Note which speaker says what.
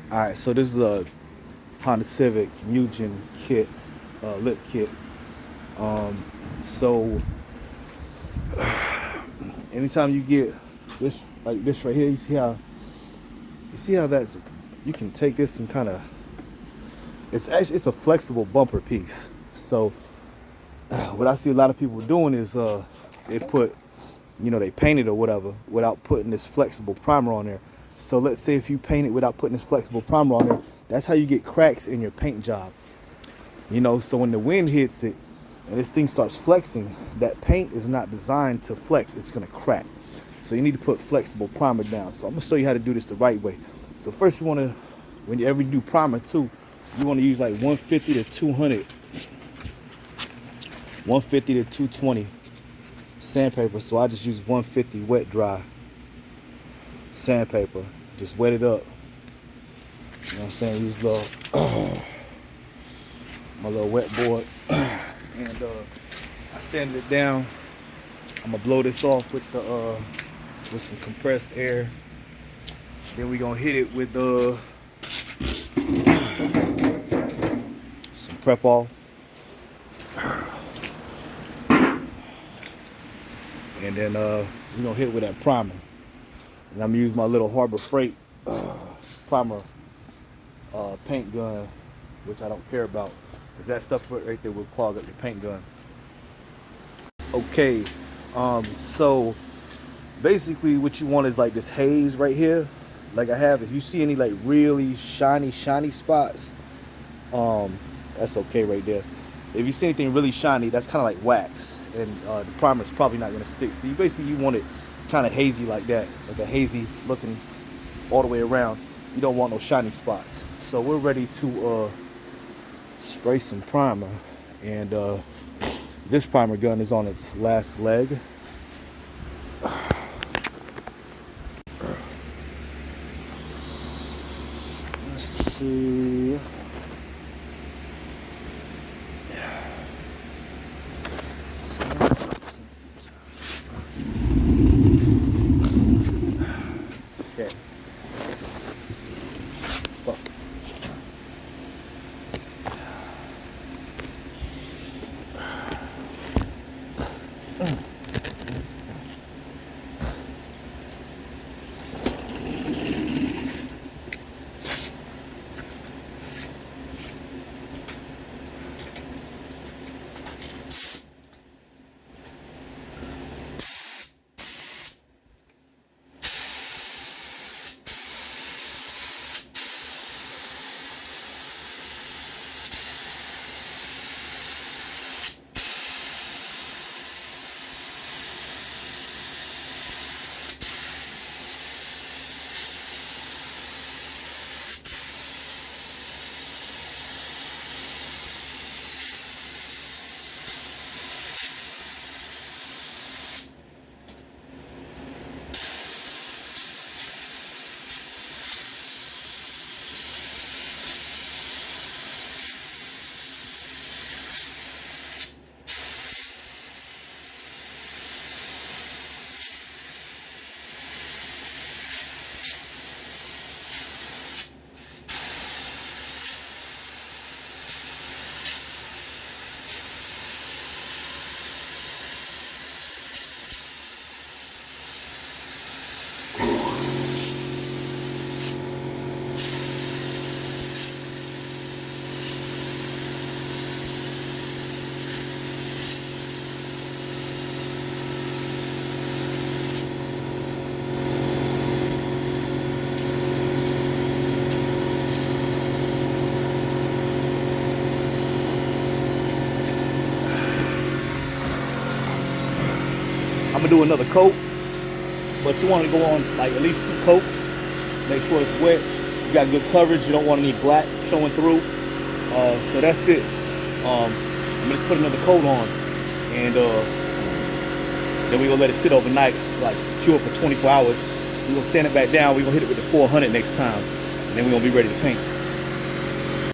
Speaker 1: All right, so this is a Honda Civic mugen kit, lip kit. So anytime you get this like this right here, you see how that's you can take this and kind of it's a flexible bumper piece. So what I see a lot of people doing is they put they paint it or whatever without putting this flexible primer on there. So let's say if you paint it without putting this flexible primer on there, that's how you get cracks in your paint job. So when the wind hits it and this thing starts flexing, that paint is not designed to flex, it's gonna crack. So you need to put flexible primer down. So I'm gonna show you how to do this the right way. So first you wanna, when you ever do primer too, you wanna use like 150 to 200, 150 to 220 sandpaper. So I just use 150 wet dry sandpaper. Just wet it up. You know what I'm saying? Use my little wet board. And I sanded it down. I'm gonna blow this off with some compressed air. Then we gonna hit it with some prep all. And then we're gonna hit it with that primer. And I'm gonna use my little Harbor Freight primer paint gun, which I don't care about, because that stuff right there will clog up your paint gun. Okay, so basically what you want is like this haze right here, like I have. If you see any like really shiny spots, that's okay right there. If you see anything really shiny, that's kind of like wax, and the primer is probably not going to stick. So you want it kind of hazy like that, like a hazy looking all the way around. You don't want no shiny spots. So we're ready to spray some primer, and this primer gun is on its last leg. Let's see. Okay. Fuck. I'm gonna do another coat, but you want to go on like at least 2 coats. Make sure it's wet. You got good coverage. You don't want any black showing through. So that's it. I'm gonna just put another coat on, and then we're gonna let it sit overnight, like cure for 24 hours. We're gonna sand it back down. We're gonna hit it with the 400 next time, and then we're gonna be ready to paint.